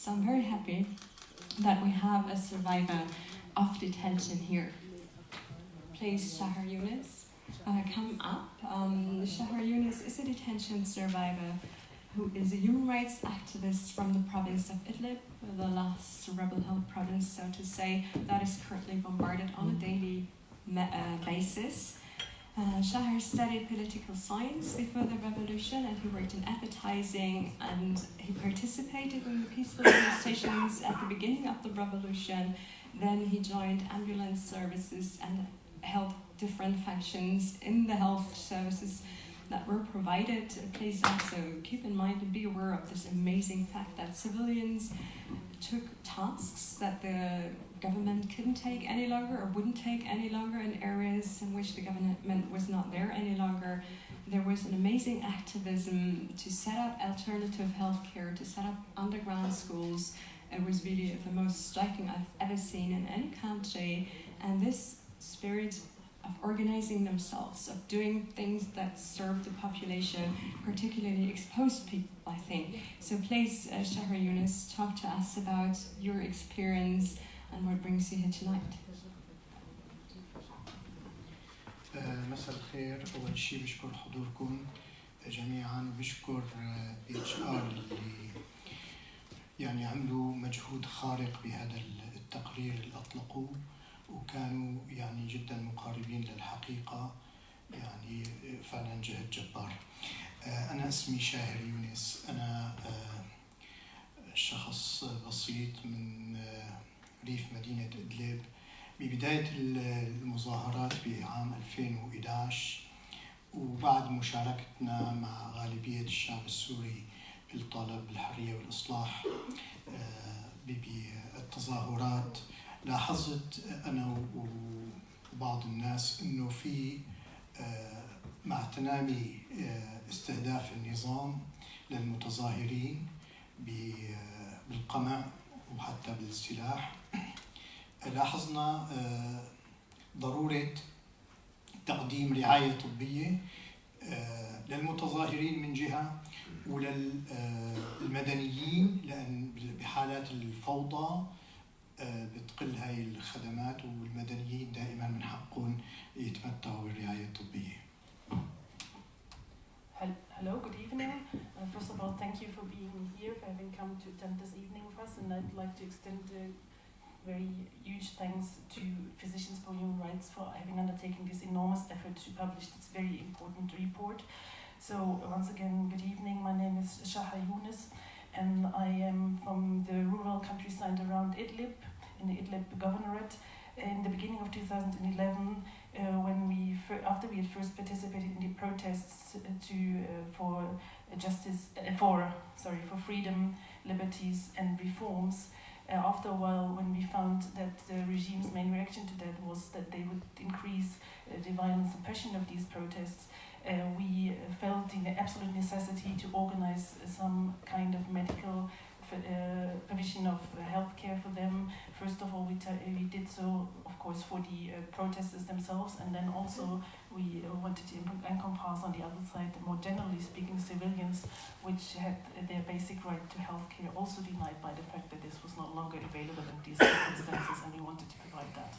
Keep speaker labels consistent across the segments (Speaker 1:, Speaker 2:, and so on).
Speaker 1: So I'm very happy that we have a survivor of detention here. Please, Shaher Younes, come up. Shaher Younes is a detention survivor who is a human rights activist from the province of Idlib, the last rebel-held province, so to say, that is currently bombarded on a daily basis. Shaher studied political science before the revolution, and he worked in advertising, and he participated in the peaceful demonstrations at the beginning of the revolution. Then he joined ambulance services and held different functions in the health services that were provided. Please also keep in mind and be aware of this amazing fact that civilians took tasks that the government couldn't take any longer or wouldn't take any longer in areas in which the government was not there any longer. There was an amazing activism to set up alternative healthcare, to set up underground schools. It was really the most striking I've ever seen in any country. And this spirit of organizing themselves, of doing things that serve the population, particularly exposed people, I think. So please, Shaher Younes, talk to us about your experience and what brings you here tonight.
Speaker 2: مساء الخير. أول شيء بشكر حضوركم جميعا، وبشكر PHR اللي يعني عملوا مجهود خارق بهذا التقرير اللي أطلقوه، وكانوا يعني جدا مقاربين للحقيقة، يعني فعلا جهد جبار. أنا اسمي شاهر يونس، أنا شخص بسيط من ريف مدينة إدلب. ببداية المظاهرات بعام 2011 وبعد مشاركتنا مع غالبية الشعب السوري بالطلب بالحرية والإصلاح بالتظاهرات، لاحظت أنا وبعض الناس أنه في مع تنامي استهداف النظام للمتظاهرين بالقمع وحتى بالسلاح، لاحظنا ضرورة تقديم رعاية طبية للمتظاهرين من جهة وللمدنيين، لأن بحالات الفوضى بتقل هاي الخدمات، والمدنيين دائما من حقهم يتمتعوا بالرعاية الطبية.
Speaker 3: Hello, good evening. First of all, thank you for being here, for having come to attend this evening with us, and I'd like to extend a very huge thanks to Physicians for Human Rights for having undertaken this enormous effort to publish this very important report. So once again, good evening. My name is Shaher Younes, and I am from the rural countryside around Idlib, in the Idlib governorate. In the beginning of 2011, after we had first participated in the protests for freedom, liberties, and reforms, after a while, when we found that the regime's main reaction to that was that they would increase the violent suppression of these protests, we felt the absolute necessity to organize some kind of medical provision of healthcare for them. First of all, we did so, of course, for the protesters themselves, and then also we wanted to encompass on the other side, more generally speaking, civilians, which had their basic right to healthcare also denied by the fact that this was no longer available in these circumstances, and we wanted to provide that.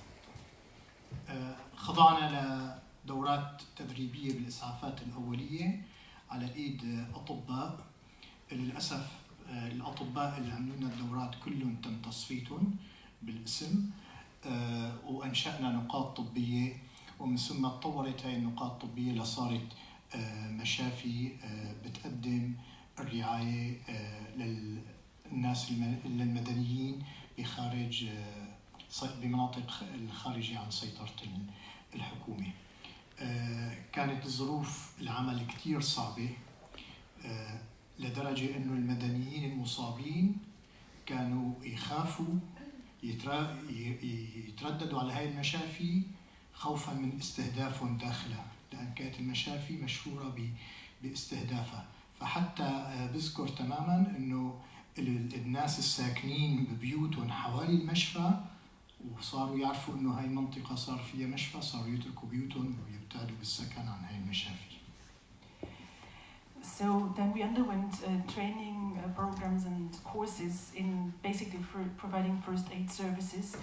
Speaker 2: خضعنا لدورات تدريبية بالإسعافات الأولية على إيد أطباء. للأسف الأطباء اللي عملوا لنا الدورات كلهم تم تصفيتهم بالاسم، وأنشأنا نقاط طبية، ومن ثم تطورت هاي النقاط الطبية لصارت مشافي بتقدم الرعاية للناس المدنيين بخارج بمناطق الخارجية عن سيطرة الحكومة. كانت ظروف العمل كتير صعبة، لدرجة أنه المدنيين المصابين كانوا يخافوا يترددوا على هاي المشافي خوفا من استهدافهم داخلها، لأن كانت المشافي مشهورة باستهدافها. فحتى بذكر تماما أنه الناس الساكنين ببيوتهم حوالي المشفى وصاروا يعرفوا أنه هاي منطقة صار فيها مشفى، صاروا يتركوا بيوتهم ويبتعدوا بالسكن عن هاي المشافي.
Speaker 3: So then we underwent training programs and courses in basically providing first aid services,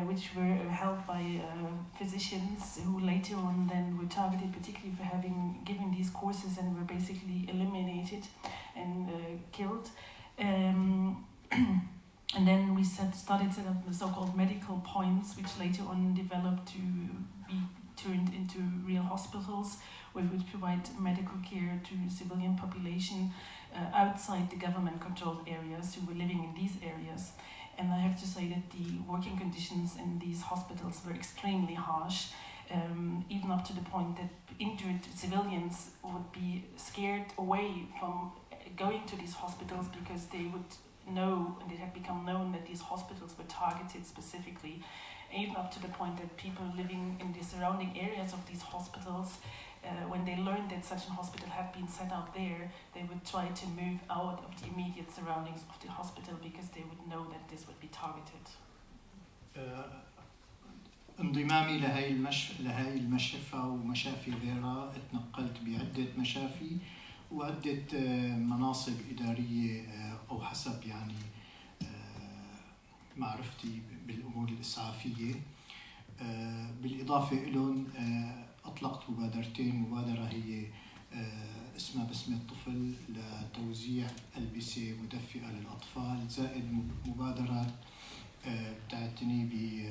Speaker 3: which were held by physicians who later on then were targeted particularly for having given these courses and were basically eliminated and killed. And then we started set up the so-called medical points, which later on developed to be turned into real hospitals, where we would provide medical care to civilian population outside the government-controlled areas who were living in these areas. And I have to say that the working conditions in these hospitals were extremely harsh, even up to the point that injured civilians would be scared away from going to these hospitals because they would know, and it had become known that these hospitals were targeted specifically, even up to the point that people living in the surrounding areas of these hospitals, when they learned that such a hospital had been set up there, they would try to move out of the immediate surroundings of the hospital because they would know that this would be targeted.
Speaker 2: انضمامي لهي المشفى ومشافي غيرها، اتنقلت بعدة مشافي وعدة مناصب إدارية أو حسب يعني معرفتي بالأمور الإسعافية. بالإضافة إلهم أطلقت مبادرتين. مبادرة هي اسمها باسم الطفل لتوزيع ألبسة مدفئة للأطفال، زائد مبادرات بتعتني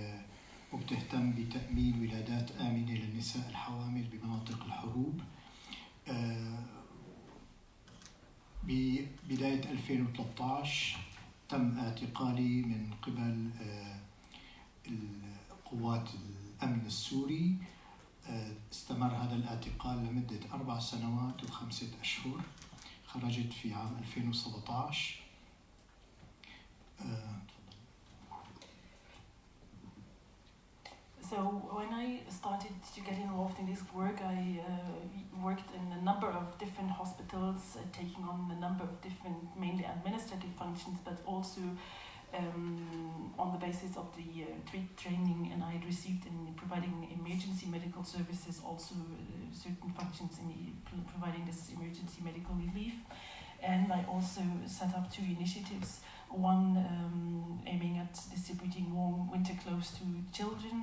Speaker 2: وبتهتم بتأمين ولادات آمنة للنساء الحوامل بمناطق الحروب. ببداية 2013 تم اعتقالي من قبل قوات الأمن السوري. استمر هذا الاعتقال لمدة 4 سنوات و5 أشهر. خرجت في عام 2017.
Speaker 3: So when I started to get involved in this work, I worked in a number of different hospitals, taking on a number of different, mainly administrative functions, but also on the basis of the training and I had received in providing emergency medical services, also certain functions in providing this emergency medical relief. And I also set up 2 initiatives, one aiming at distributing warm winter clothes to children,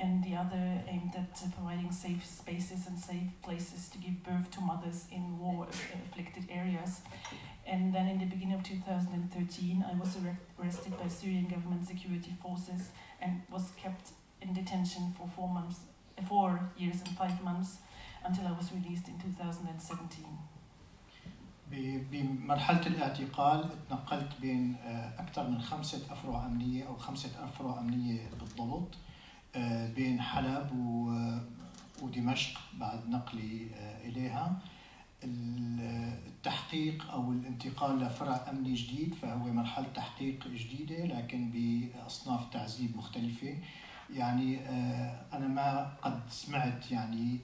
Speaker 3: and the other aimed at providing safe spaces and safe places to give birth to mothers in war-afflicted areas. And then in the beginning of 2013, I was arrested by Syrian government security forces and was kept in detention for 4 years and 5 months until I was released in 2017.
Speaker 2: بمرحلة الاعتقال تنقلت بين أكثر من 5 أفرع أمنية أو 5 أفرع أمنية بالضبط، بين حلب ودمشق بعد نقلي إليها. التحقيق أو الانتقال لفرع أمني جديد فهو مرحلة تحقيق جديدة لكن بأصناف تعذيب مختلفة. يعني أنا ما قد سمعت يعني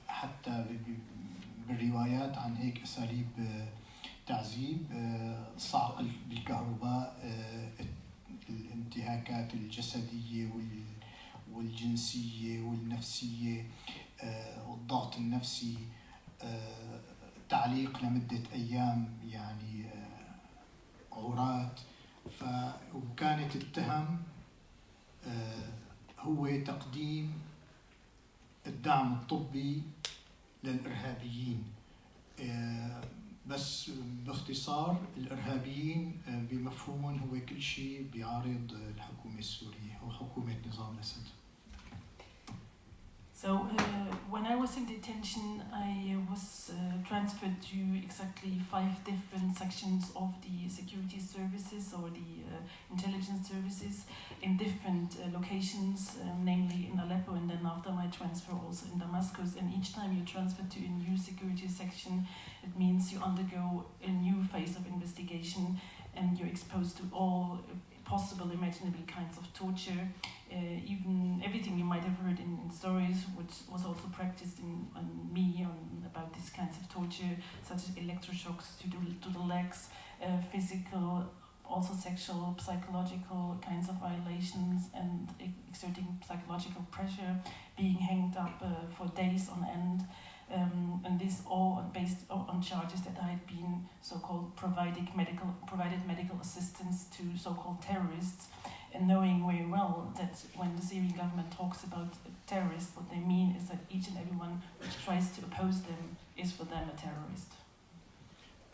Speaker 2: حتى بالروايات عن هيك أساليب تعذيب، صعق بالكهرباء، الانتهاكات الجسدية والجنسية والنفسية، والضغط النفسي، تعليق لمدة أيام يعني عورات. وكانت التهم هو تقديم الدعم الطبي للإرهابيين. بس باختصار الإرهابيين بمفهومهم هو كل شيء بيعارض الحكومة السورية أو حكومة نظام الأسد.
Speaker 3: So when I was in detention, I was transferred to exactly 5 different sections of the security services or the intelligence services in different locations, namely in Aleppo, and then after my transfer also in Damascus. And each time you transfer to a new security section, it means you undergo a new phase of investigation and you're exposed to all possible imaginable kinds of torture, even everything you might have heard in stories, which was also practiced on me about these kinds of torture, such as electroshocks to the legs, physical, also sexual, psychological kinds of violations, and exerting psychological pressure, being hanged up for days on end, And this all based on charges that I had been so-called provided medical assistance to so-called terrorists, and knowing very well that when the Syrian government talks about terrorists, what they mean is that each and everyone which tries to oppose them is for them a terrorist.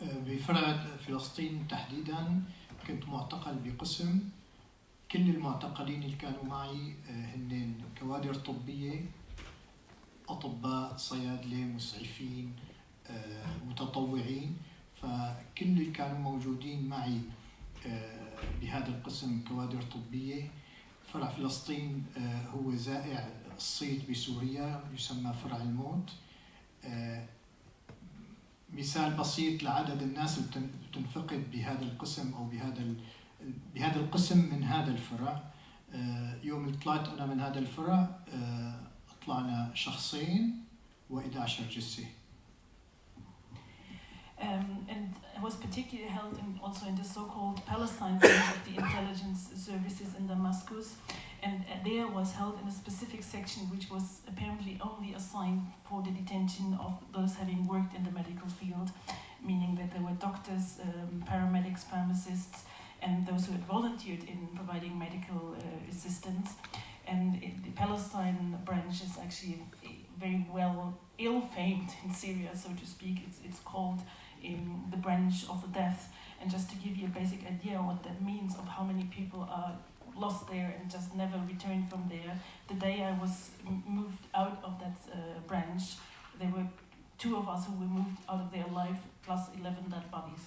Speaker 2: بفرع فلسطين تحديدا كنت معتقل بقسم. كل المعتقلين اللي كانوا معي هن كوادر طبية، أطباء، صيادلة، مسعفين، متطوعين. فكل اللي كانوا موجودين معي بهذا القسم كوادر طبية. فرع فلسطين هو زائع الصيت بسوريا، يسمى فرع الموت. مثال بسيط لعدد الناس اللي بتنفقد بهذا القسم أو بهذا القسم من هذا الفرع. يوم طلعت أنا من هذا الفرع طلعنا شخصين و11 جثة.
Speaker 3: And it was particularly held also in the so-called Palestine branch of the intelligence services in Damascus, and there was held in a specific section which was apparently only assigned for the detention of those having worked in the medical field, meaning that there were doctors, paramedics, pharmacists, and those who had volunteered in providing medical assistance. And the Palestine branch is actually very well ill-famed in Syria, so to speak. It's called in the branch of the death. And just to give you a basic idea what that means of how many people are lost there and just never returned from there, the day I was moved out of that branch, there were 2 of us who were moved out of there alive, plus 11 dead bodies.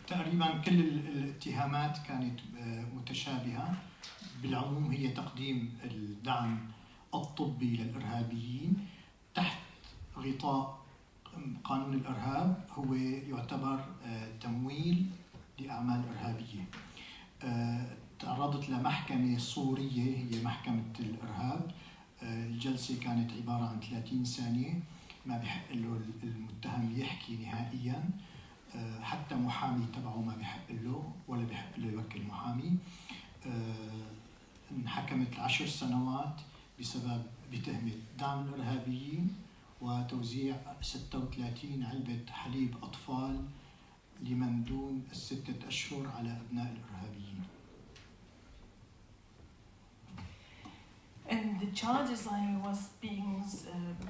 Speaker 2: تقريبا كل الاتهامات كانت متشابهة. بالعموم هي تقديم الدعم الطبي للإرهابيين تحت غطاء قانون الإرهاب. هو يعتبر تمويل لأعمال إرهابية. تعرضت لمحكمة صورية هي محكمة الإرهاب. الجلسة كانت عبارة عن 30 ثانية، ما بحق له المتهم يحكي نهائيا، حتى محامي تبعه ما بحق له ولا بحق له يوكل محامي. انحكمت 10 سنوات بتهمة دعم الإرهابيين وتوزيع 36 علبة حليب أطفال لمن دون 6 أشهر على أبناء الإرهابيين.
Speaker 3: And the charges I was being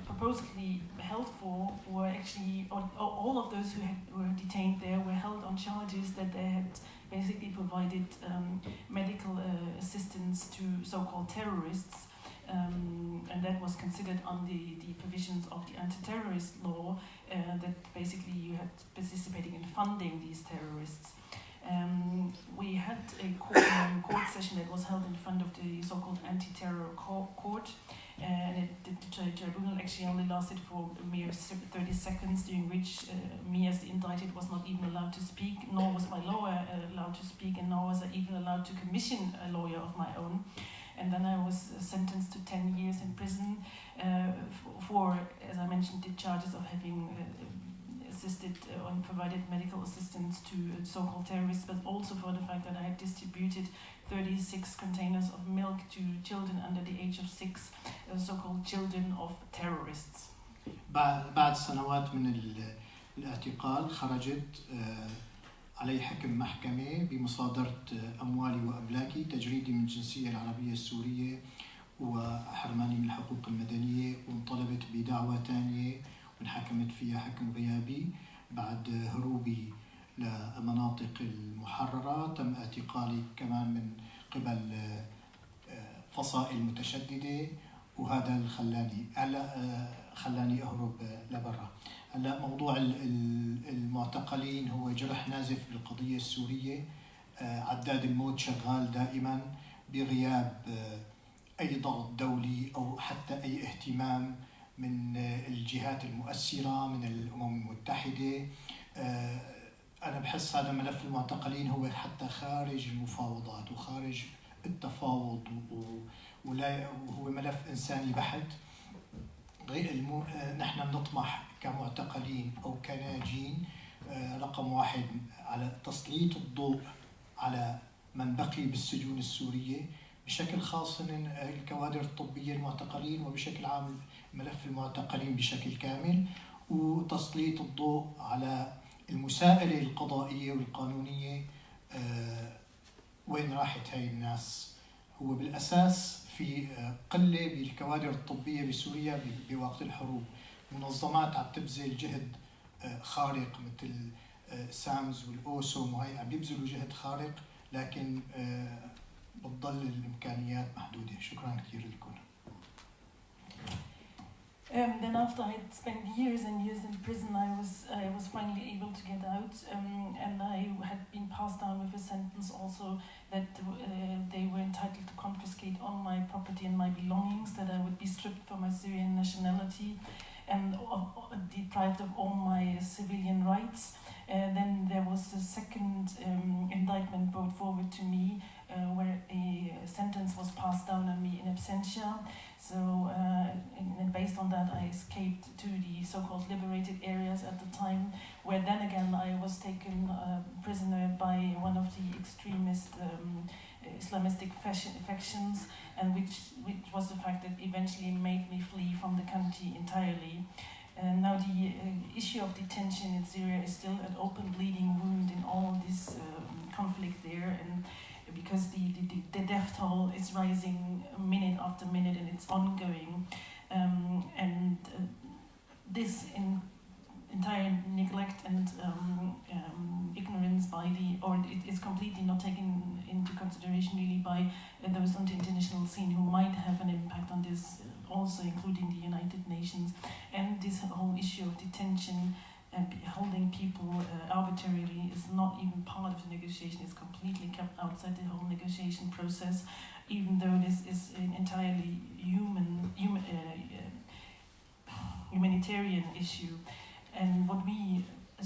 Speaker 3: supposedly held for were actually, all of those who were detained there were held on charges that they had basically provided medical assistance to so-called terrorists, and that was considered under the provisions of the anti-terrorist law, that basically you had participating in funding these terrorists. We had a court session that was held in front of the so-called anti-terror court, and the tribunal actually only lasted for a mere 30 seconds, during which me as the indicted was not even allowed to speak, nor was my lawyer allowed to speak, and nor was I even allowed to commission a lawyer of my own. And then I was sentenced to 10 years in prison for, as I mentioned, the charges of having assisted or provided medical assistance to so-called terrorists, but also for the fact that I had distributed 36 containers of milk to children under the age of 6, so-called children of terrorists.
Speaker 2: بعد سنوات من الاعتقال خرجت علي حكم محكمة بمصادرة أموالي وأملاكي، تجريدي من الجنسية العربية السورية وحرماني من الحقوق المدنية، وانطلبت بدعوى ثانية وانحكمت فيها حكم غيابي. بعد هروبي لمناطق المحررة تم اعتقالي كمان من قبل فصائل متشددة، وهذا اللي خلاني أهرب لبرا. هلا موضوع المعتقلين هو جرح نازف بالقضية السورية. عداد الموت شغال دائما بغياب أي ضغط دولي أو حتى أي اهتمام من الجهات المؤثرة من الأمم المتحدة. أنا بحس هذا ملف المعتقلين هو حتى خارج المفاوضات وخارج التفاوض، وهو ملف إنساني بحت. نحن نطمح كمعتقلين أو كناجين رقم 1 على تسليط الضوء على من بقي بالسجون السورية بشكل خاص الكوادر الطبية المعتقلين وبشكل عام ملف المعتقلين بشكل كامل، وتسليط الضوء على المساءلة القضائية والقانونية وين راحت هاي الناس. هو بالأساس في قلة بالكوادر الطبية بسوريا بوقت الحروب، منظمات عم تبذل جهد خارق مثل سامز والأوسوم وهي عم يبذلوا جهد خارق، لكن بتضل الإمكانيات محدودة. شكرا كثير لكم.
Speaker 3: Then after I had spent years and years in prison, I was finally able to get out, and I had been passed down with a sentence also that they were entitled to confiscate all my property and my belongings, that I would be stripped from my Syrian nationality and deprived of all my civilian rights. Then there was a second indictment brought forward to me where a sentence was passed down on me in absentia. So and based on that, I escaped to the so-called liberated areas at the time, where then again I was taken prisoner by one of the extremist Islamistic factions, and which was the fact that eventually made me flee from the country entirely. Now the issue of detention in Syria is still an open bleeding wound in all this conflict there, and because the death toll is rising minute after minute and it's ongoing, and this entire neglect and ignorance by it is completely not taken into consideration really by those on the international scene who might have an impact on this, also including the United Nations. And this whole issue of detention and holding people arbitrarily is not even part of the negotiation. It's completely kept outside the whole negotiation process, even though this is an entirely humanitarian issue. And what we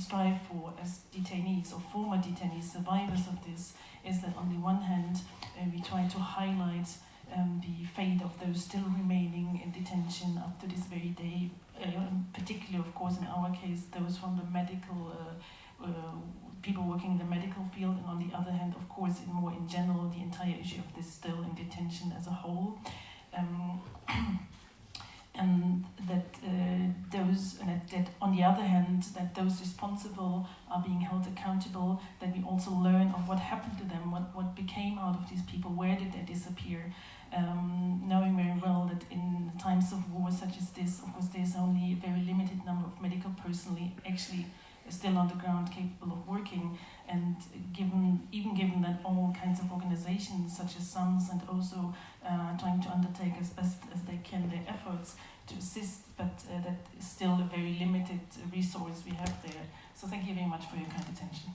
Speaker 3: strive for as detainees or former detainees, survivors of this, is that on the one hand we try to highlight the fate of those still remaining in detention up to this very day, particularly of course in our case those from the medical people working in the medical field, and on the other hand of course in general the entire issue of this still in detention as a whole, and that that on the other hand that those responsible are being held accountable, that we also learn of what happened to them, what became out of these people, where did they disappear, knowing very well that in times of war such as this, of course there's only a very limited number of medical personnel actually still on the ground capable of working, and given that all kinds of organizations such as SAMS and also trying to undertake as best as they can their efforts to assist, but that is still a very limited resource we have there. So thank you very much for your kind attention.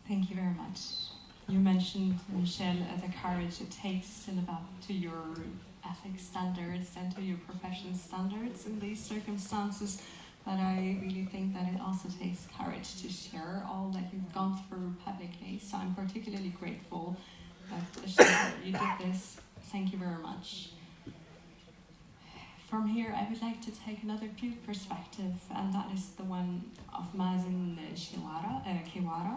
Speaker 1: Thank you very much. You mentioned, Michelle, the courage it takes to live up to your ethics standards and to your profession standards in these circumstances, but I really think that it also takes courage to share all that you've gone through publicly. So I'm particularly grateful that you did this. Thank you very much. From here, I would like to take another viewed perspective, and that is the one of Mazen Kiwara.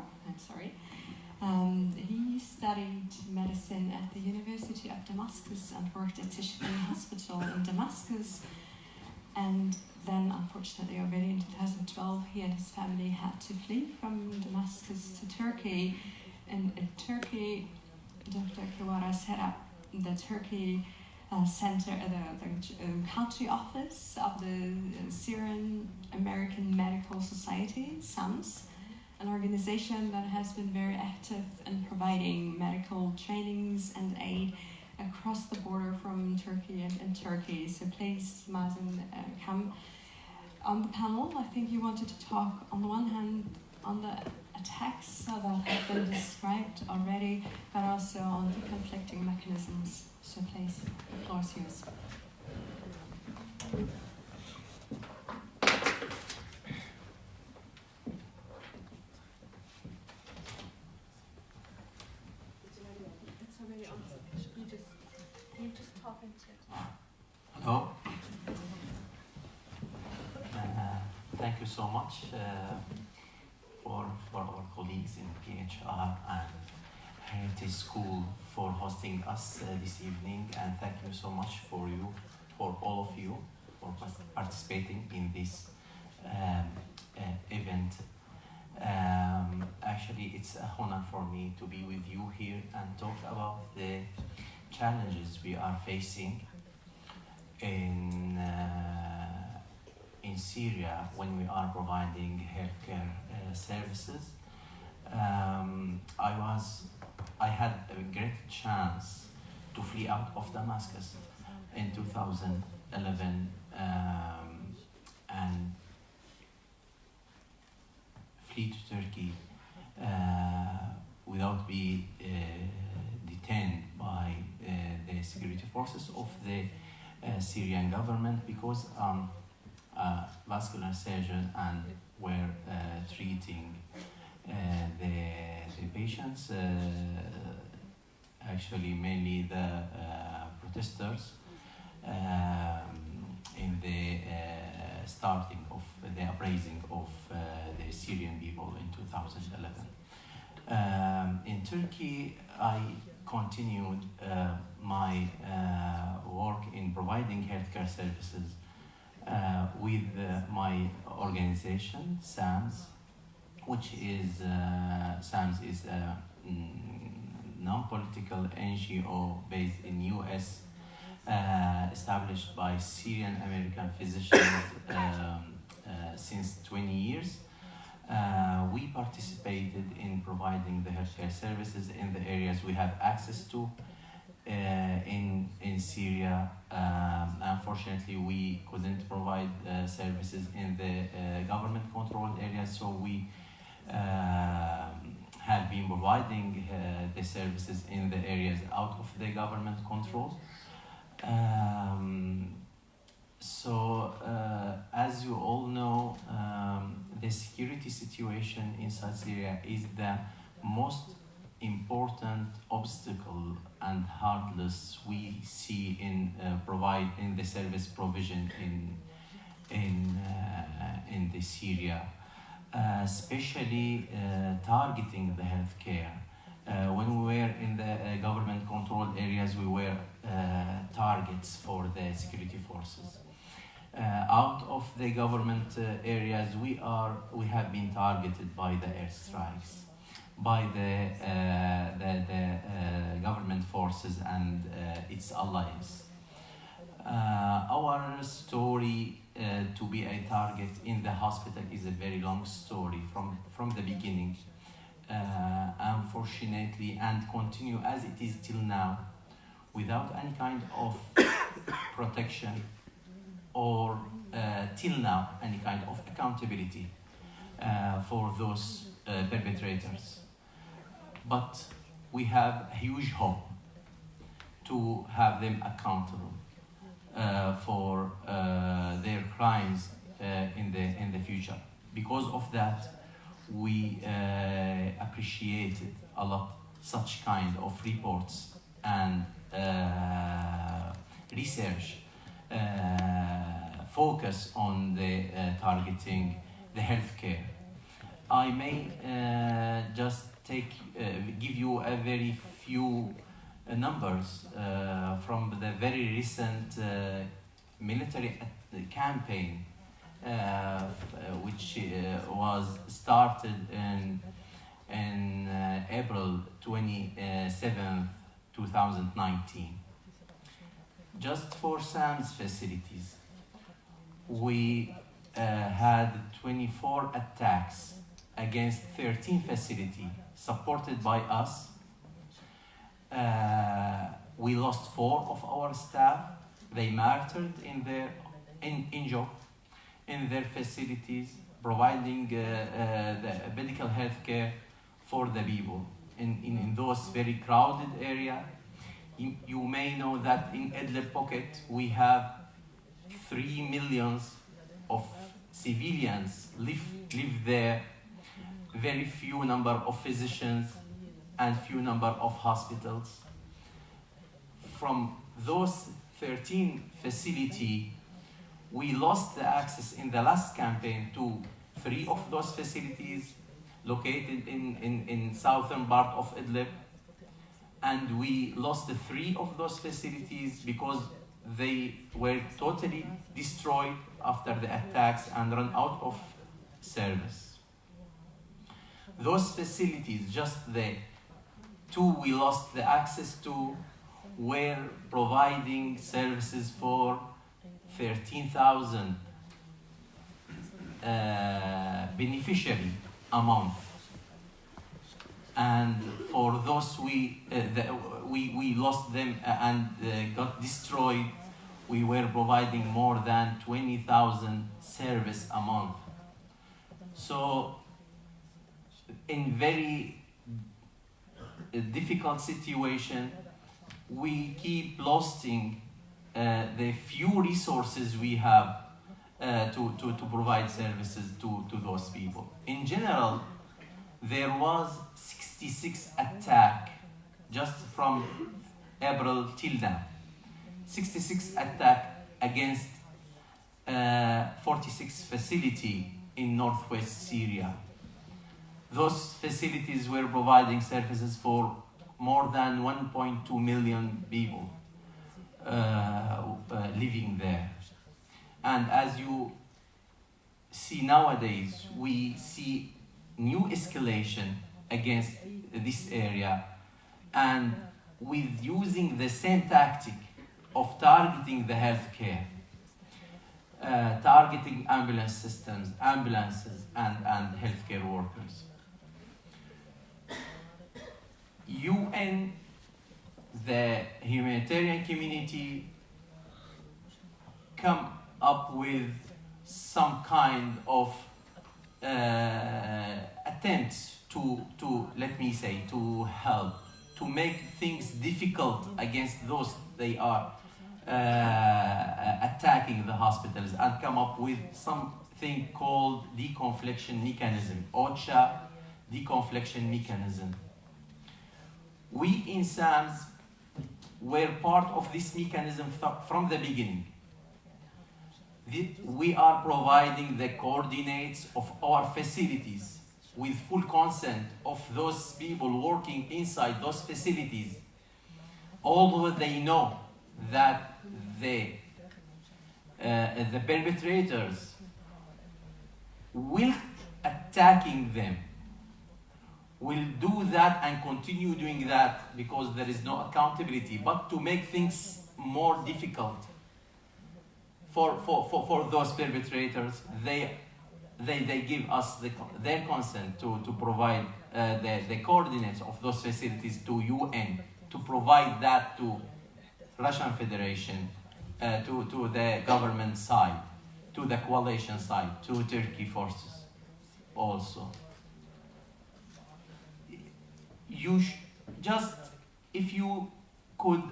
Speaker 1: He studied medicine at the University of Damascus and worked at Syriain Hospital in Damascus. And then, unfortunately, already in 2012, he and his family had to flee from Damascus to Turkey. And in Turkey, Dr. Kiwara set up the Turkey center, the country office of the Syrian American Medical Society, SAMS, an organization that has been very active in providing medical trainings and aid across the border from Turkey and in Turkey. So please, Mazen, come on the panel. I think you wanted to talk, on the one hand, on the attacks that have been described already, but also on the conflicting mechanisms. So please, the floor is yours.
Speaker 4: thank you so much for our colleagues in PHR and Heritage School for hosting us this evening, and thank you so much for all of you, for participating in this event. Actually, it's an honor for me to be with you here and talk about the challenges we are facing in Syria when we are providing healthcare services. I had a great chance to flee out of Damascus in 2011 and flee to Turkey without being detained by the security forces of the Syrian government, because vascular surgeon and were treating the patients, actually mainly the protesters, in the starting of the uprising of the Syrian people in 2011. In Turkey, I continued my work in providing healthcare services with my organization, SAMS, which is SAMS is a non-political NGO based in US, established by Syrian American physicians since 20 years. We participated in providing the healthcare services in the areas we have access to in Syria. Unfortunately, we couldn't provide services in the government-controlled areas, so we have been providing the services in the areas out of the government control. As you all know, the security situation inside Syria is the most important obstacle and hurdles we see in providing the service provision in the Syria, especially targeting the healthcare. When we were in the government-controlled areas, we were targets for the security forces. Out of the government areas, we have been targeted by the airstrikes, by the government forces and its allies. Our story to be a target in the hospital is a very long story from the beginning, unfortunately, and continue as it is till now, without any kind of protection or till now any kind of accountability for those perpetrators. But we have huge hope to have them accountable for their crimes in the future. Because of that, we appreciated a lot such kind of reports and research focus on the targeting the healthcare. I may just give you a very few numbers from the very recent military campaign, which was started in April 27, 2019. Just for SAMS facilities, we had 24 attacks against 13 facilities supported by us. We lost 4 of our staff. They martyred in job in their facilities, providing the medical health care for the people in those very crowded areas. You may know that in Idlib pocket we have 3 million of civilians live there, very few number of physicians and few number of hospitals. From those 13 facilities, we lost the access in the last campaign to 3 of those facilities located in southern part of Idlib. And we lost the 3 of those facilities because they were totally destroyed after the attacks and run out of service. Those facilities, just the 2 we lost the access to, were providing services for 13,000 beneficiaries a month. And for those we lost them and got destroyed, we were providing more than 20,000 service a month. So in very difficult situation, we keep losing the few resources we have to provide services to those people. In general, there was 66 attacks just from April till now. 66 attacks against 46 facilities in northwest Syria. Those facilities were providing services for more than 1.2 million people living there. And as you see nowadays, we see new escalation against this area, and with using the same tactic of targeting the healthcare, targeting ambulance systems, ambulances, and healthcare workers. UN, the humanitarian community, come up with some kind of attempts to let me say, to help, to make things difficult against those they are attacking the hospitals, and come up with something called deconfliction mechanism, OCHA deconfliction mechanism. We in SAMS were part of this mechanism from the beginning. We are providing the coordinates of our facilities with full consent of those people working inside those facilities, although they know that the perpetrators will attacking them, will do that and continue doing that because there is no accountability. But to make things more difficult for those perpetrators, they give us their consent to provide the coordinates of those facilities to UN, to provide that to Russian Federation, to the government side, to the coalition side, to Turkey forces also. Just if you could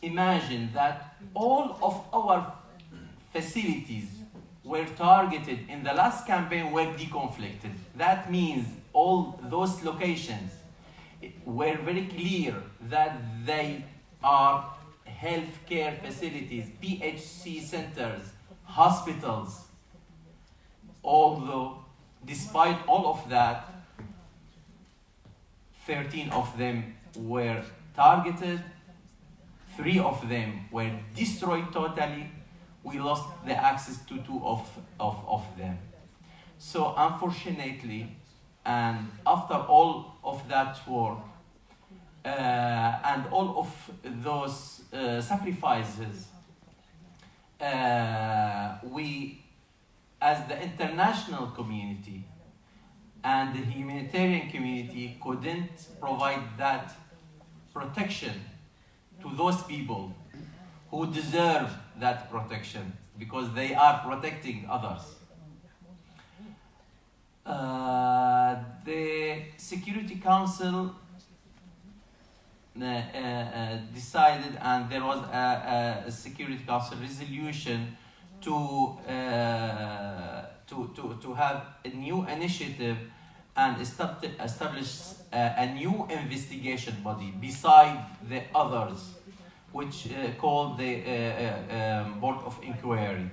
Speaker 4: imagine that all of our facilities were targeted in the last campaign were deconflicted. That means all those locations were very clear that they are healthcare facilities, PHC centers, hospitals. Although, despite all of that, 13 of them were targeted, 3 of them were destroyed totally. We lost the access to 2 of them. So unfortunately, and after all of that work, and all of those sacrifices, we, as the international community and the humanitarian community, couldn't provide that protection to those people who deserve that protection because they are protecting others. The Security Council decided, and there was a Security Council resolution to have a new initiative and establish a new investigation body beside the others, which called the Board of Inquiry.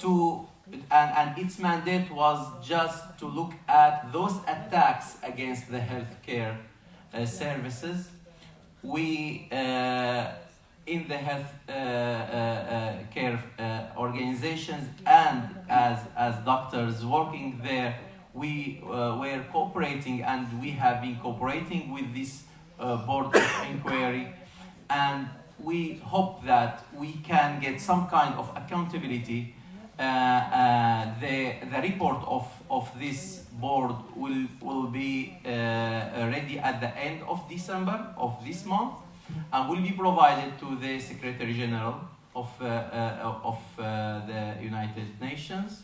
Speaker 4: and its mandate was just to look at those attacks against the healthcare services. We, in the health care organizations and as doctors working there, we were cooperating, and we have been cooperating with this board of inquiry, and we hope that we can get some kind of accountability. The report of this board will be ready at the end of December of this month, and will be provided to the Secretary General of the United Nations.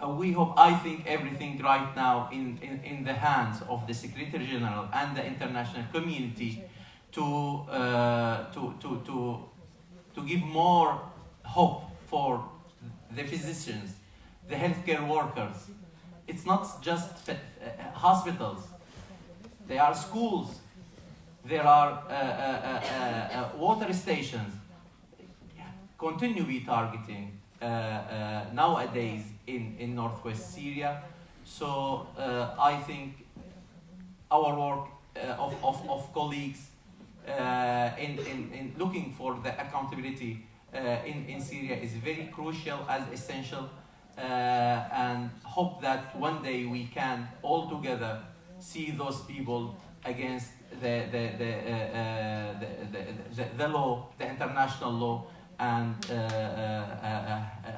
Speaker 4: We hope, I think everything right now in the hands of the Secretary General and the international community to give more hope for the physicians, the healthcare workers. It's not just hospitals. There are schools. There are water stations. Continue be targeting nowadays in northwest Syria. So I think our work of colleagues in looking for the accountability in Syria is very crucial, as essential, and hope that one day we can all together see those people against the law, the international law, and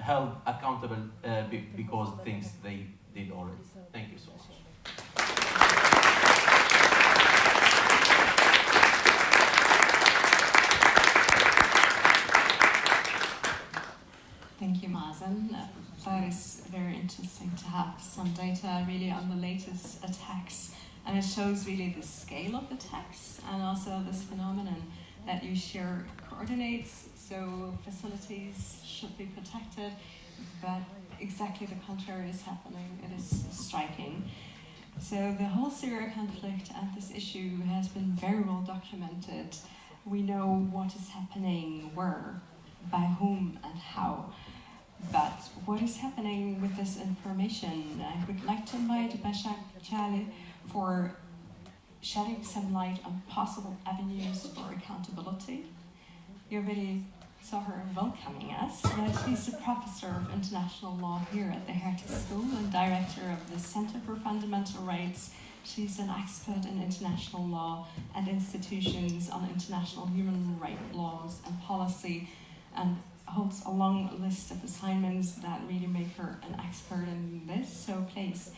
Speaker 4: held accountable because things they did already. Thank you so much.
Speaker 1: Thank you, Mazen. That is very interesting to have some data really on the latest attacks, and it shows really the scale of attacks and also this phenomenon that you share coordinates, so facilities should be protected, but exactly the contrary is happening. It is striking. So the whole Syria conflict and this issue has been very well documented. We know what is happening, where, by whom and how. But what is happening with this information? I would like to invite Bashak Chali for shedding some light on possible avenues for accountability. You already saw her welcoming us, but she's a professor of international law here at the Hertie School and director of the Center for Fundamental Rights. She's an expert in international law and institutions on international human rights laws and policy, and holds a long list of assignments that really make her an expert in this. So please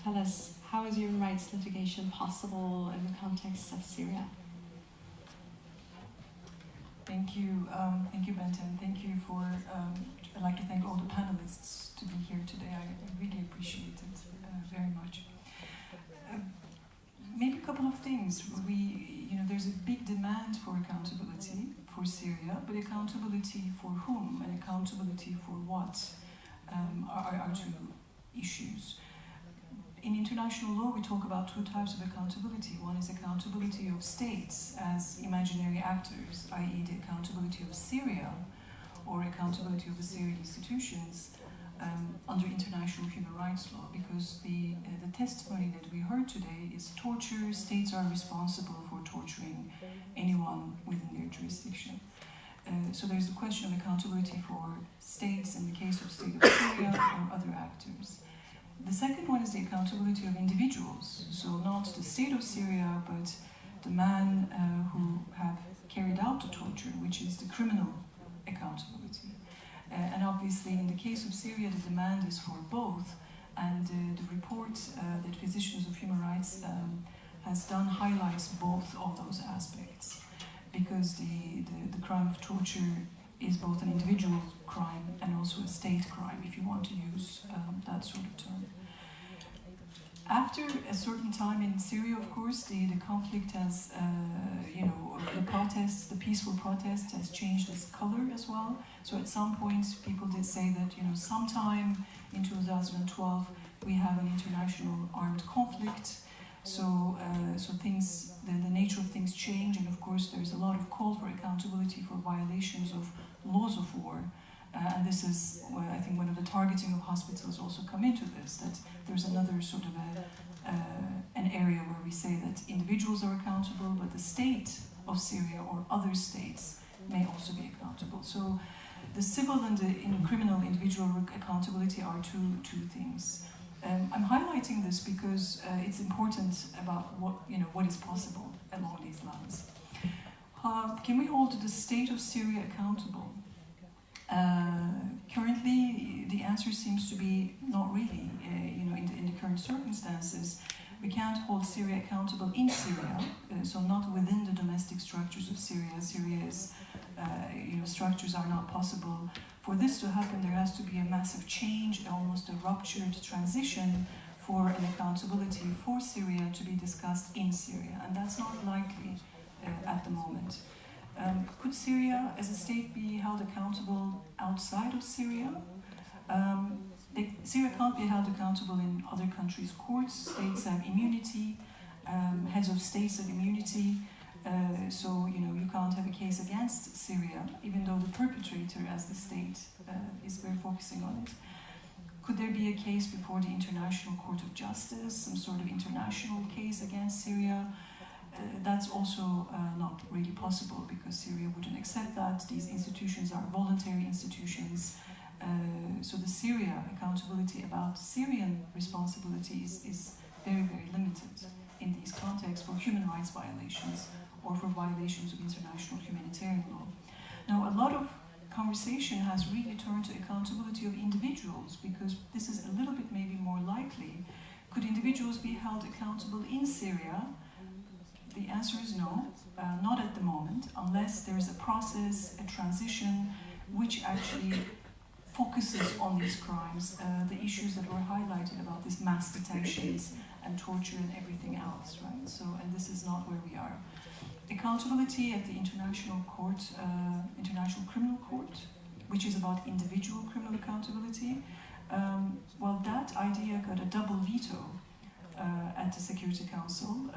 Speaker 1: tell us, how is human rights litigation possible in the context of Syria?
Speaker 5: Thank you, Benton. Thank you for, I'd like to thank all the panelists to be here today. I really appreciate it very much. Maybe a couple of things. There's a big demand for accountability for Syria, but accountability for whom and accountability for what are two issues. In international law, we talk about two types of accountability. One is accountability of states as imaginary actors, i.e. the accountability of Syria, or accountability of the Syrian institutions under international human rights law, because the testimony that we heard today is torture. States are responsible for torturing anyone within their jurisdiction. So there's the question of accountability for states in the case of state of Syria or other actors. The second one is the accountability of individuals, so not the state of Syria, but the man who have carried out the torture, which is the criminal accountability. And obviously, in the case of Syria, the demand is for both, and the report that Physicians of Human Rights has done highlights both of those aspects, because the crime of torture is both an individual crime and also a state crime, if you want to use that sort of term. After a certain time in Syria, of course, the conflict has, the protests, the peaceful protest has changed its color as well. So at some point, people did say that, sometime in 2012, we have an international armed conflict. So things, the nature of things change, and of course, there's a lot of call for accountability for violations of laws of war And this is, well, I think, one of the targeting of hospitals also come into this, that there's another sort of an area where we say that individuals are accountable, but the state of Syria or other states may also be accountable. So the civil and the criminal individual accountability are two things. I'm highlighting this because it's important about what is possible along these lines. Can we hold the state of Syria accountable? Currently, the answer seems to be not really. In the current circumstances, we can't hold Syria accountable in Syria, so not within the domestic structures of Syria. Syria's structures are not possible. For this to happen, there has to be a massive change, almost a ruptured transition for an accountability for Syria to be discussed in Syria, and that's not likely at the moment. Could Syria as a state be held accountable outside of Syria? Syria can't be held accountable in other countries' courts. States have immunity, heads of states have immunity, so you can't have a case against Syria, even though the perpetrator as the state is very focusing on it. Could there be a case before the International Court of Justice, some sort of international case against Syria? That's also not really possible because Syria wouldn't accept that. These institutions are voluntary institutions. So the Syria accountability about Syrian responsibilities is very, very limited in these contexts for human rights violations or for violations of international humanitarian law. Now, a lot of conversation has really turned to accountability of individuals because this is a little bit maybe more likely. Could individuals be held accountable in Syria? The answer is no, not at the moment, unless there is a process, a transition, which actually focuses on these crimes, the issues that were highlighted about these mass detentions and torture and everything else, right? So, and this is not where we are. Accountability at the International Criminal Court, which is about individual criminal accountability, well, that idea got a double veto at the Security Council.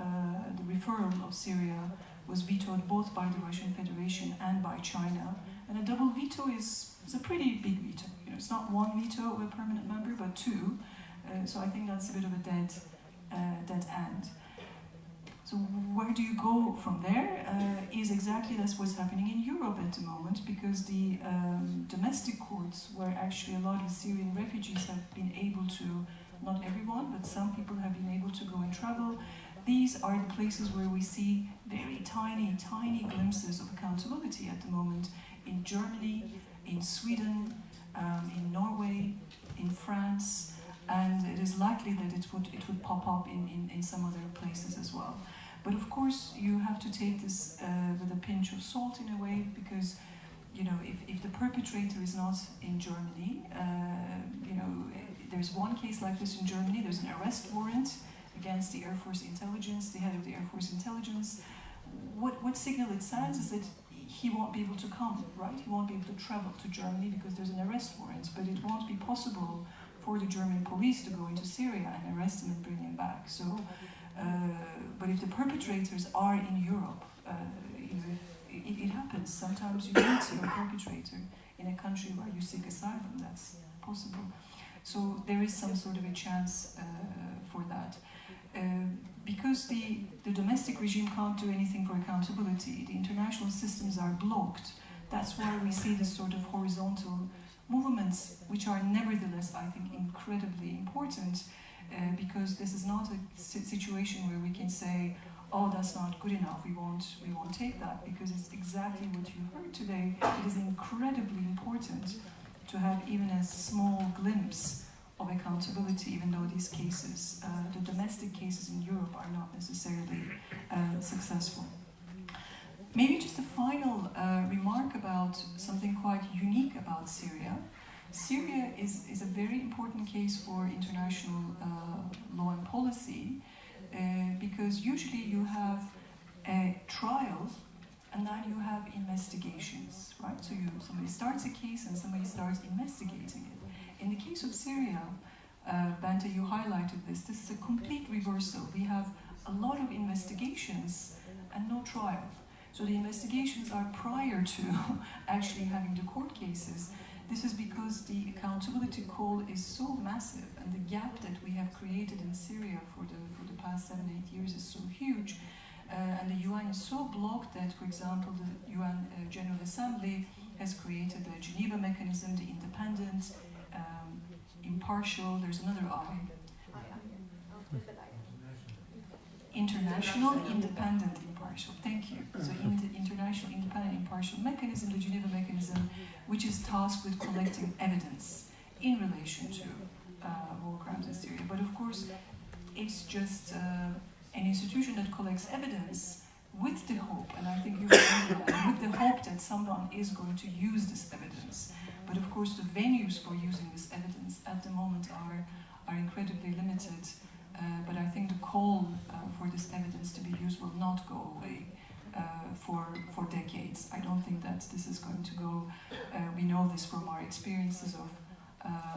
Speaker 5: The referral of Syria was vetoed both by the Russian Federation and by China. And a double veto is a pretty big veto. It's not one veto of a permanent member, but two. So I think that's a bit of a dead end. So where do you go from there? Is exactly that's what's happening in Europe at the moment, because the domestic courts, where actually a lot of Syrian refugees have been able to, not everyone, but some people have been able to go and travel. These are the places where we see very tiny, tiny glimpses of accountability at the moment in Germany, in Sweden, in Norway, in France, and it is likely that it would pop up in some other places as well. But of course, you have to take this with a pinch of salt in a way, because if the perpetrator is not in Germany, there's one case like this in Germany. There's an arrest warrant against the Air Force Intelligence, the head of the Air Force Intelligence. What signal it sends is that he won't be able to come, right? He won't be able to travel to Germany because there's an arrest warrant, but it won't be possible for the German police to go into Syria and arrest him and bring him back. So, but if the perpetrators are in Europe, it happens. Sometimes you meet your perpetrator in a country where you seek asylum. That's possible. So there is some sort of a chance for that. Because the domestic regime can't do anything for accountability, the international systems are blocked. That's why we see this sort of horizontal movements, which are nevertheless, I think, incredibly important, because this is not a situation where we can say, oh, that's not good enough, we won't take that, because it's exactly what you heard today. It is incredibly important to have even a small glimpse of accountability, even though these cases, the domestic cases in Europe, are not necessarily successful. Maybe just a final remark about something quite unique about Syria. Syria is a very important case for international law and policy, because usually you have a trial and then you have investigations, right? So somebody starts a case and somebody starts investigating it. In the case of Syria, Bente, you highlighted this. This is a complete reversal. We have a lot of investigations and no trial. So the investigations are prior to actually having the court cases. This is because the accountability call is so massive, and the gap that we have created in Syria for the past 7-8 years is so huge, and the UN is so blocked that, for example, the UN General Assembly has created the Geneva mechanism, the independent, impartial, there's another I. International Independent Impartial, thank you. So International Independent Impartial Mechanism, the Geneva mechanism, which is tasked with collecting evidence in relation to war crimes in Syria. But of course, it's just an institution that collects evidence with the hope, and I think you remember that, with the hope that someone is going to use this evidence. But of course, the venues for using this evidence at the moment are incredibly limited. But I think the call for this evidence to be used will not go away for decades. I don't think that this is going to go. We know this from our experiences of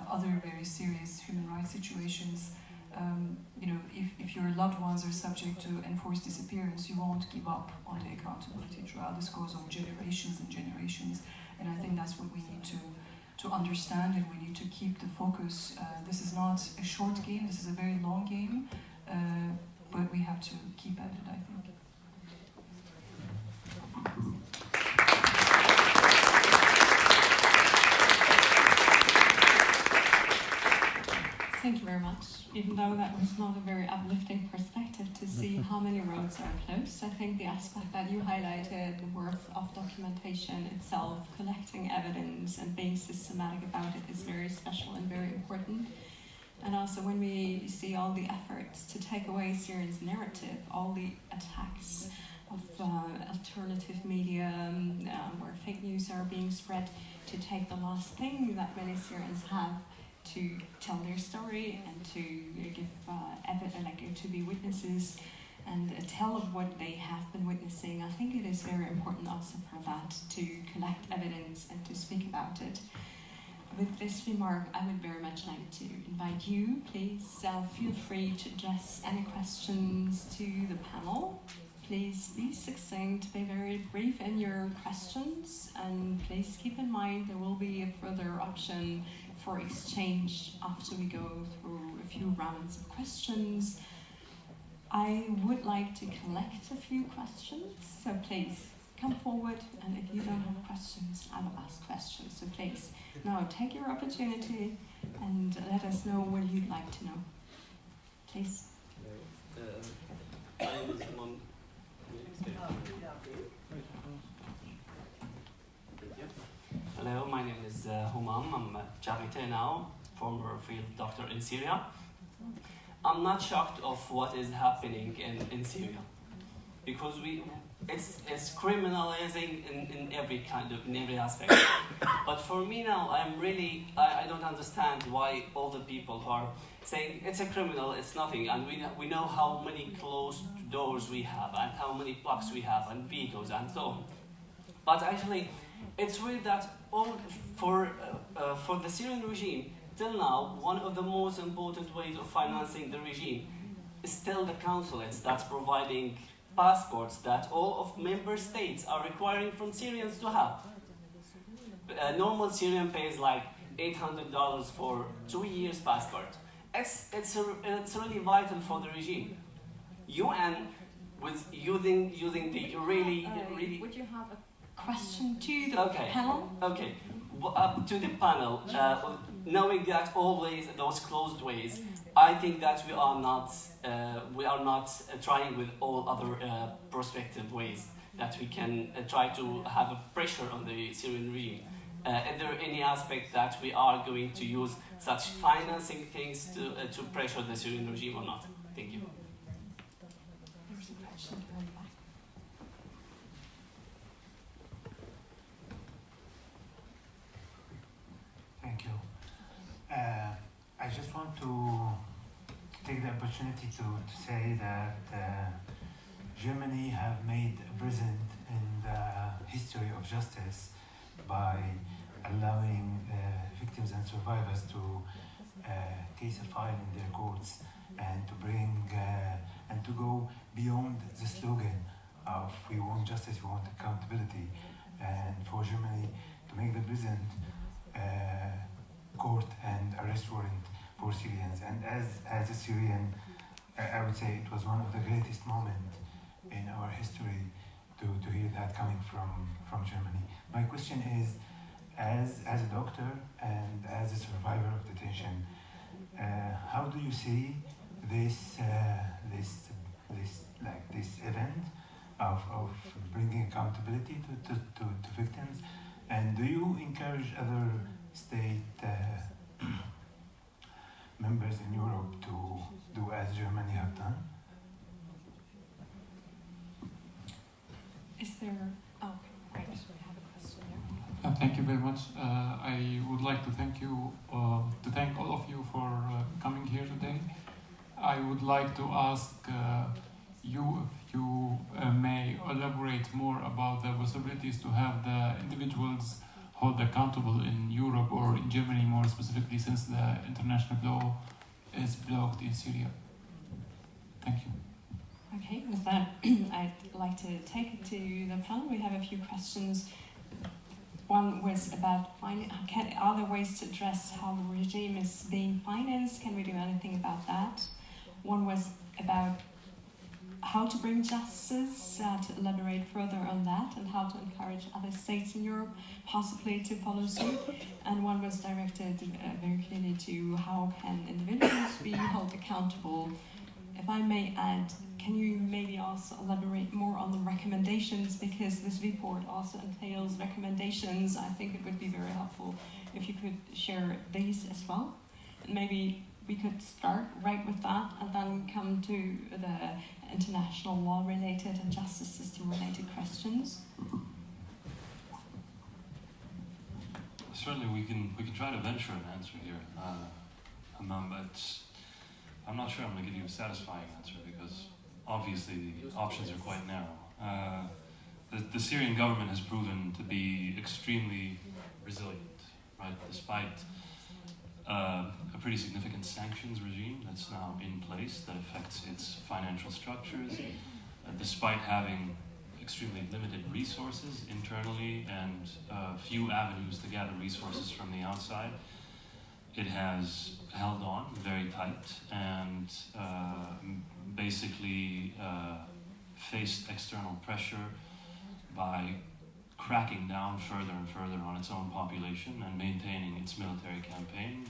Speaker 5: other very serious human rights situations. If your loved ones are subject to enforced disappearance, you won't give up on the accountability trial. This goes on generations and generations, and I think that's what we need to understand, and we need to keep the focus. This is not a short game, this is a very long game, but we have to keep at it, I think.
Speaker 1: Thank you very much. Even though that was not a very uplifting perspective to see how many roads are closed, I think the aspect that you highlighted, the worth of documentation itself, collecting evidence and being systematic about it is very special and very important. And also when we see all the efforts to take away Syrians' narrative, all the attacks of alternative media where fake news are being spread, to take the last thing that many Syrians have to tell their story and to give evidence, to be witnesses and tell of what they have been witnessing. I think it is very important also for that, to collect evidence and to speak about it. With this remark, I would very much like to invite you, please feel free to address any questions to the panel. Please be succinct, be very brief in your questions, and please keep in mind there will be a further option for exchange after we go through a few rounds of questions. I would like to collect a few questions, so please come forward, and if you don't have questions, I will ask questions. So please, now take your opportunity and let us know what you'd like to know. Please.
Speaker 6: Hello, my name is Humam. I'm a charité now, former field doctor in Syria. I'm not shocked of what is happening in Syria, because it's criminalizing in every aspect. But for me now, I don't understand why all the people who are saying it's a criminal, it's nothing, and we know how many closed doors we have and how many blocks we have and vetoes and so on. But actually, it's weird that for the Syrian regime, till now, one of the most important ways of financing the regime is still the consulates that's providing passports that all of member states are requiring from Syrians to have. A normal Syrian pays like $800 for 2 years passport. It's really vital for the regime. UN was using the really.
Speaker 1: Would you have a question to the panel?
Speaker 6: Okay. To the panel, knowing that always those closed ways, I think that we are not trying with all other prospective ways that we can try to have a pressure on the Syrian regime. Is there any aspect that we are going to use such financing things to pressure the Syrian regime or not? Thank you.
Speaker 1: There's a question from the back.
Speaker 7: Thank you. I just want to take the opportunity to say that Germany have made a present in the history of justice by allowing victims and survivors to case a file in their courts and to bring and to go beyond the slogan of we want justice, we want accountability, and for Germany to make the present court and arrest warrant for Syrians. And as a Syrian, I would say it was one of the greatest moments in our history to hear that coming from Germany. My question is, as a doctor and as a survivor of detention, how do you see this event of bringing accountability to victims, and do you encourage other state members in Europe to do as Germany have done?
Speaker 1: Is there? Oh, right. We have a question there.
Speaker 8: Thank you very much. I would like to thank you, to thank all of you for coming here today. I would like to ask you if you may elaborate more about the possibilities to have the individuals held accountable in Europe or in Germany more specifically, since the international law is blocked in Syria. Thank you.
Speaker 1: Okay, with that, I'd like to take it to the panel. We have a few questions. One was about are there ways to address how the regime is being financed? Can we do anything about that? One was about how to bring justice, to elaborate further on that, and how to encourage other states in Europe possibly to follow suit. And one was directed very clearly to how can individuals be held accountable. If I may add, can you maybe also elaborate more on the recommendations, because this report also entails recommendations. I think it would be very helpful if you could share these as well. And maybe we could start right with that and then come to the international law related and justice system related questions.
Speaker 9: Certainly we can try to venture an answer here, but I'm not sure I'm going to give you a satisfying answer, because obviously the options are quite narrow. The Syrian government has proven to be extremely resilient, right? Despite a pretty significant sanctions regime that's now in place that affects its financial structures, despite having extremely limited resources internally and few avenues to gather resources from the outside. It has held on very tight and basically faced external pressure by cracking down further and further on its own population and maintaining its military campaign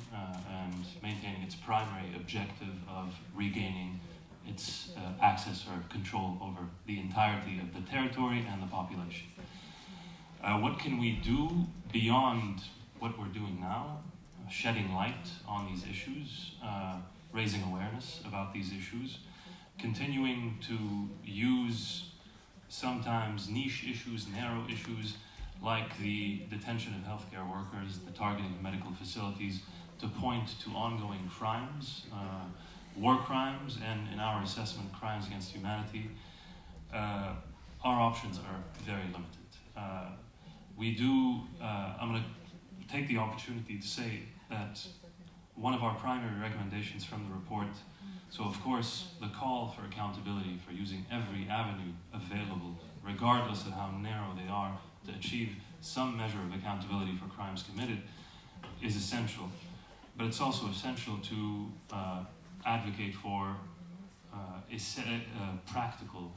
Speaker 9: and maintaining its primary objective of regaining its access or control over the entirety of the territory and the population. What can we do beyond what we're doing now? Shedding light on these issues, raising awareness about these issues, continuing to use sometimes niche issues, narrow issues, like the detention of healthcare workers, the targeting of medical facilities, to point to ongoing crimes, war crimes, and in our assessment, crimes against humanity. Our options are very limited. I'm going to take the opportunity to say that one of our primary recommendations from the report, so of course the call for accountability, for using every avenue available, regardless of how narrow they are, to achieve some measure of accountability for crimes committed, is essential. But it's also essential to advocate for practical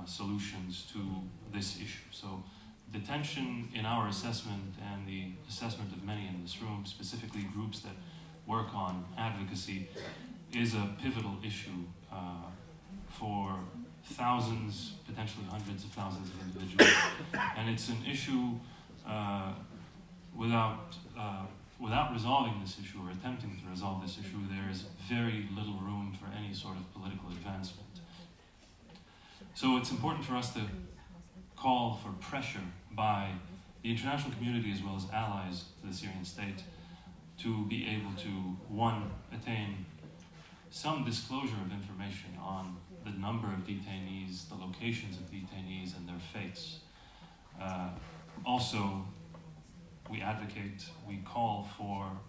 Speaker 9: solutions to this issue. So detention, in our assessment and the assessment of many in this room, specifically groups that work on advocacy, is a pivotal issue for thousands, potentially hundreds of thousands of individuals. And it's an issue without resolving this issue or attempting to resolve this issue, there is very little room for any sort of political advancement. So it's important for us to call for pressure by the international community as well as allies to the Syrian state to be able to, one, attain some disclosure of information on the number of detainees, the locations of detainees, and their fates. Also, we advocate, we call for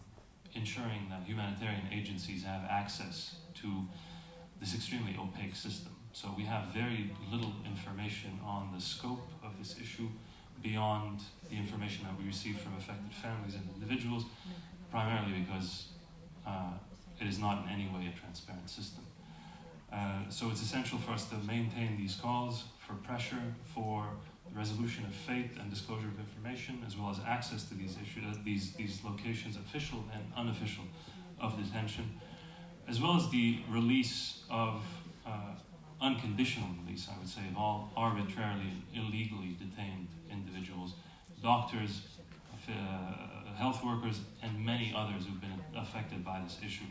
Speaker 9: ensuring that humanitarian agencies have access to this extremely opaque system. So we have very little information on the scope of this issue, beyond the information that we receive from affected families and individuals, primarily because it is not in any way a transparent system. So it's essential for us to maintain these calls for pressure, for the resolution of fate and disclosure of information, as well as access to these issues, these locations, official and unofficial, of detention, as well as the release of unconditional release, I would say, of all arbitrarily and illegally detained individuals, doctors, health workers, and many others who've been affected by this issue.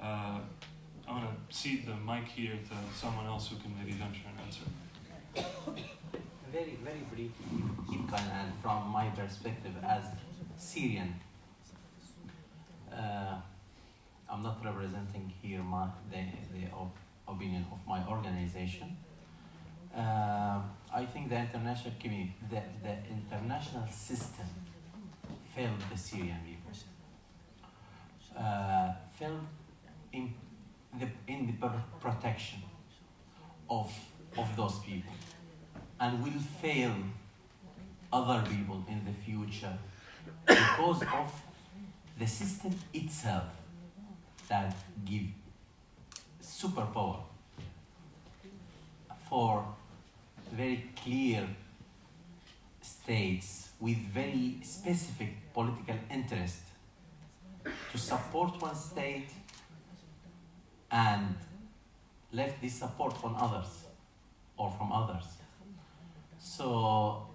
Speaker 9: I'm going to cede the mic here to someone else who can maybe venture an answer.
Speaker 4: Very, very briefly, if I can add from my perspective as Syrian. I'm not representing here the opinion of my organization. I think the international community, the international system failed the Syrian people. Failed in the protection of those people, and will fail other people in the future because of the system itself that give superpower for very clear states with very specific political interest to support one state and left this support on others or from others. So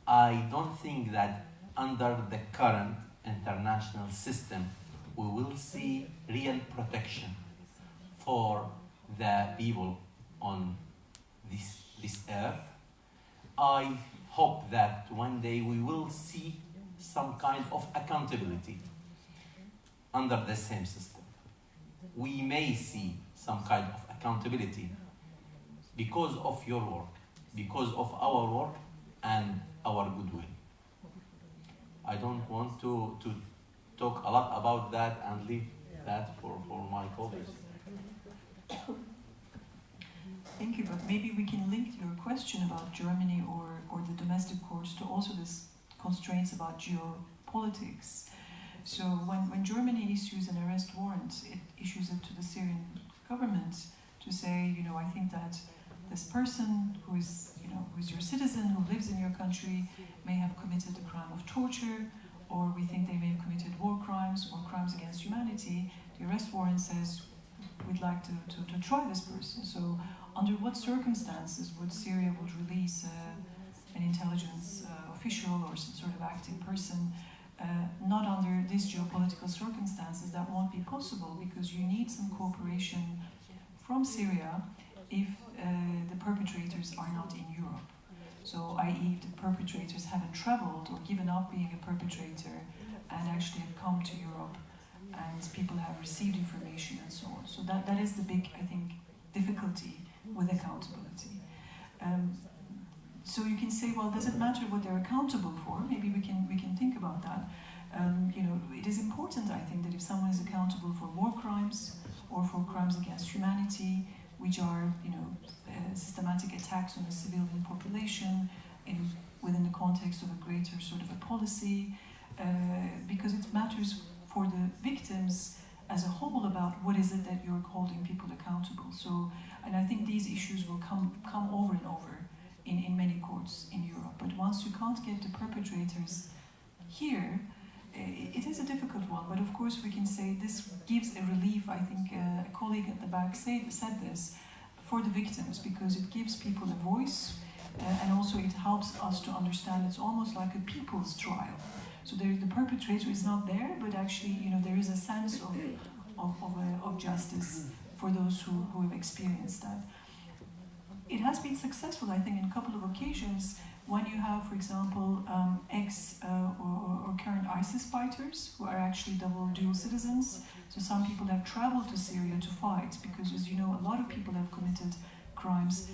Speaker 4: I don't think that under the current international system we will see real protection for the people on this earth. I hope that one day we will see some kind of accountability under the same system. We may see some kind of accountability because of your work, because of our work and our goodwill. I don't want to talk a lot about that and leave that for my colleagues.
Speaker 5: Thank you, but maybe we can link your question about Germany or the domestic courts to also this constraints about geopolitics. So when Germany issues an arrest warrant, it issues it to the Syrian government to say, I think that this person who is your citizen, who lives in your country, may have committed a crime of torture, or we think they may have committed war crimes or crimes against humanity. The arrest warrant says, we'd like to try this person. So under what circumstances would Syria release an intelligence official or some sort of acting person? Not under these geopolitical circumstances. That won't be possible because you need some cooperation from Syria if the perpetrators are not in Europe. So, i.e., if the perpetrators haven't traveled or given up being a perpetrator and actually have come to Europe and people have received information and so on. So that is the big, I think, difficulty with accountability. So you can say, well, does it matter what they're accountable for? Maybe we can think about that. It is important, I think, that if someone is accountable for war crimes or for crimes against humanity, which are, systematic attacks on the civilian population within the context of a greater sort of a policy, because it matters for the victims as a whole about what is it that you're holding people accountable. So, and I think these issues will come over and over in many courts in Europe. But once you can't get the perpetrators here, it is a difficult one. But of course we can say this gives a relief. I think a colleague at the back said this, for the victims, because it gives people a voice and also it helps us to understand it's almost like a people's trial. So the perpetrator is not there, but actually there is a sense of justice for those who have experienced that. It has been successful, I think, in a couple of occasions when you have, for example, ex or current ISIS fighters who are actually dual citizens. So some people have traveled to Syria to fight because, as you know, a lot of people have committed crimes.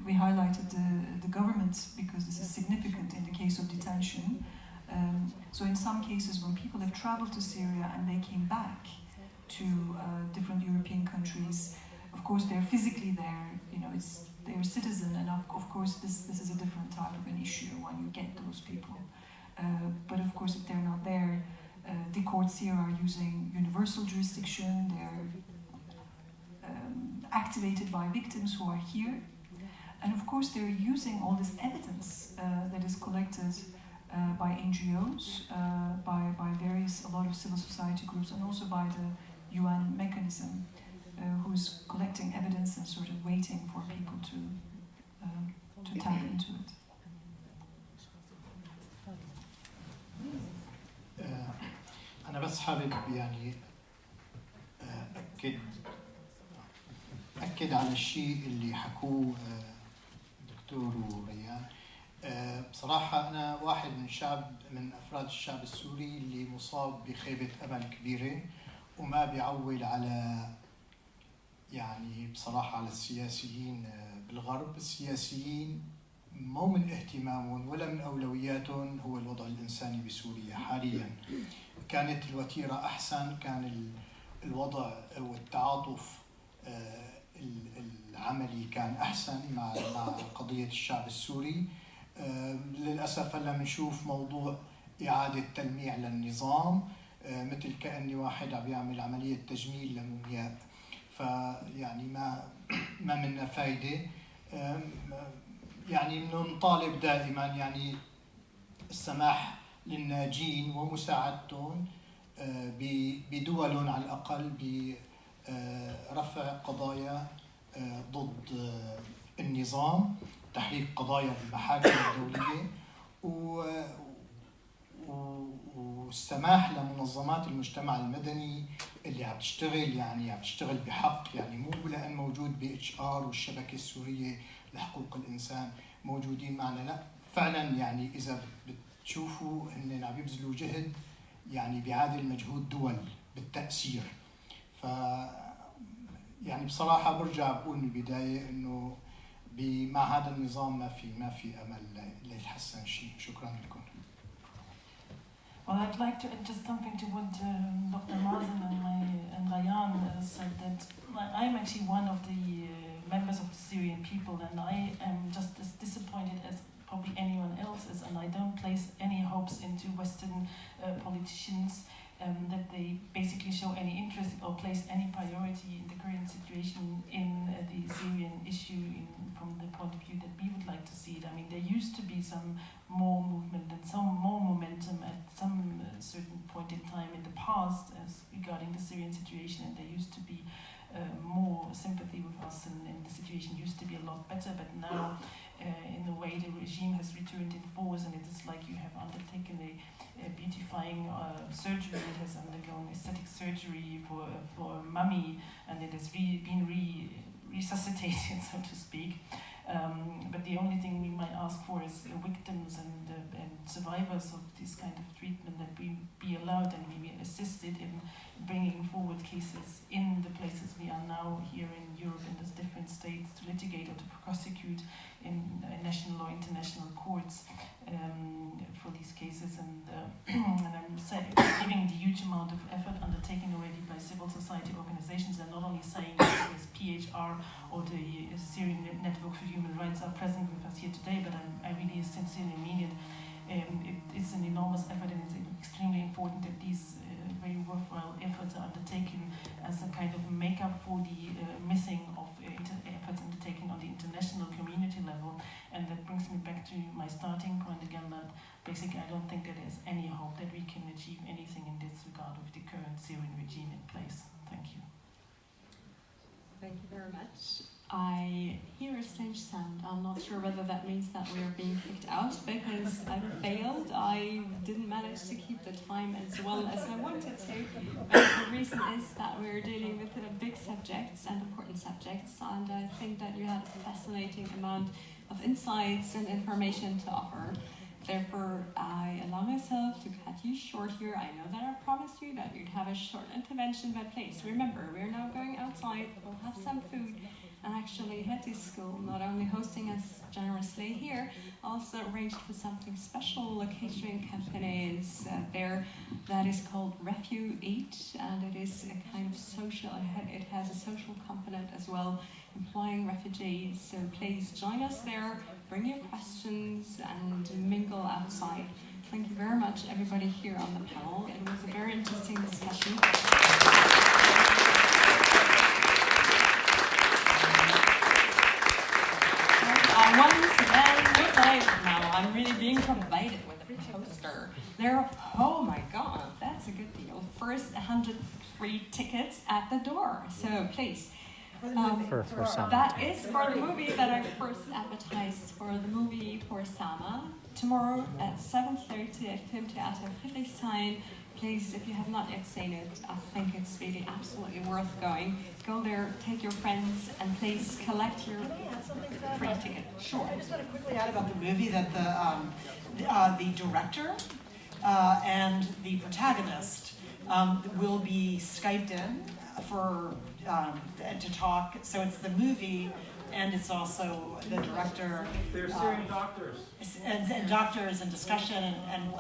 Speaker 5: We highlighted the government because this is significant in the case of detention. So in some cases, when people have traveled to Syria and they came back to different European countries, of course they're physically there, they're a citizen, and of course this is a different type of an issue when you get those people. But of course, if they're not there, the courts here are using universal jurisdiction. They're activated by victims who are here, and of course they're using all this evidence that is collected by NGOs, by a lot of civil society groups, and also by the UN mechanism, who's collecting evidence and sort of waiting for people to tap into it.
Speaker 2: أنا بس حابب يعني أكد على الشيء اللي حكوه دكتور وريان. بصراحة أنا واحد من أفراد الشعب السوري اللي مصاب بخيبة أمل كبيرة، وما بيعول على يعني بصراحة على السياسيين بالغرب. السياسيين مو من اهتمامهم ولا من أولوياتهم هو الوضع الإنساني بسوريا حاليا. كانت الوتيرة أحسن، كان الوضع والتعاطف العملي كان أحسن مع قضية الشعب السوري. للأسف هلا بنشوف موضوع إعادة تلميع للنظام، مثل كأني واحد عم يعمل عملية تجميل لمومياء. فيعني ما منا فايدة. يعني نطالب دائما يعني السماح للناجين ومساعدتهم بدول على الأقل برفع قضايا ضد النظام، تحقيق قضايا بالمحاكم الدولية، والسماح لمنظمات المجتمع المدني اللي عم تشتغل بحق، يعني مو لأن موجود PHR والشبكة السورية لحقوق الإنسان موجودين معنا، لا فعلا يعني إذا بتشوفوا إننا عم يبذلوا جهد يعني بيعادل مجهود دول بالتأثير. ف يعني بصراحة برجع بقول من البداية إنه مع هذا النظام ما في أمل ليتحسن شيء. شكرا لكم.
Speaker 3: Well, I'd like to add just something to what Dr. Mazen and Rayan said, that I'm actually one of the members of the Syrian people, and I am just as disappointed as probably anyone else is, and I don't place any hopes into Western politicians that they basically show any interest or place any priority in the current situation in the Syrian issue from the point of view that we would like to see it. I mean, there used to be some more movement and some more momentum at some certain point in time in the past as regarding the Syrian situation, and there used to be more sympathy with us, and the situation used to be a lot better. But now, in a way, the regime has returned in force, and it is like you have undertaken a beautifying surgery. It has undergone aesthetic surgery for a mummy, and it has been resuscitated, so to speak. But the only thing we might ask for is victims and survivors of this kind of treatment that we be allowed and we be assisted in bringing forward cases in the places we are now here in Europe in these different states to litigate or to prosecute in national or international courts for these cases. And I'm giving the huge amount of effort undertaken already by civil society organizations, and not only saying that as PHR or the Syrian Network for Human Rights are present with us here today, but I really sincerely mean it. It's an enormous effort, and it's extremely important that these very worthwhile efforts are undertaken as a kind of make-up for the missing of efforts undertaken on the international community level. And that brings me back to my starting point again, that basically I don't think that there's any hope that we can achieve anything in this regard with the current Syrian regime in place. Thank you.
Speaker 1: Thank you very much. I hear a strange sound. I'm not sure whether that means that we are being kicked out because I failed. I didn't manage to keep the time as well as I wanted to. But the reason is that we're dealing with big subjects and important subjects, and I think that you had a fascinating amount of insights and information to offer. Therefore, I allow myself to cut you short here. I know that I promised you that you'd have a short intervention, but please remember, we're now going outside. We'll have some food. And actually, Hetty's school, not only hosting us generously here, also arranged for something special. A catering company is there that is called Refu Eat, and it is a kind of social, it has a social component as well, employing refugees. So please join us there, bring your questions, and mingle outside. Thank you very much, everybody here on the panel. It was a very interesting discussion. Once again, good night. Now I'm really being provided with a poster. Oh my God, that's a good deal. First 100 free tickets at the door. So please. That is for the movie that I first advertised, for the movie for Sama. Tomorrow at 7:30 at Filmtheater Friedrichshain. Please, if you have not yet seen it, I think it's really absolutely worth going. Go there, take your friends, and please collect your free ticket. Sure.
Speaker 10: I just want to quickly add about the movie that the director and the protagonist will be Skyped in for to talk. So it's the movie, and it's also the director.
Speaker 11: They're Syrian doctors.
Speaker 10: And doctors and discussion and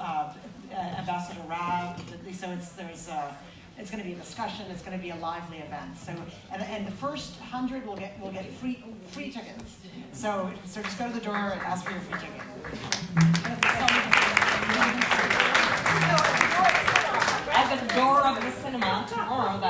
Speaker 10: Ambassador Rab. So it's going to be a discussion. It's going to be a lively event. So and the first 100 will get free tickets. So just go to the door and ask for your free ticket. At the door of the cinema tomorrow.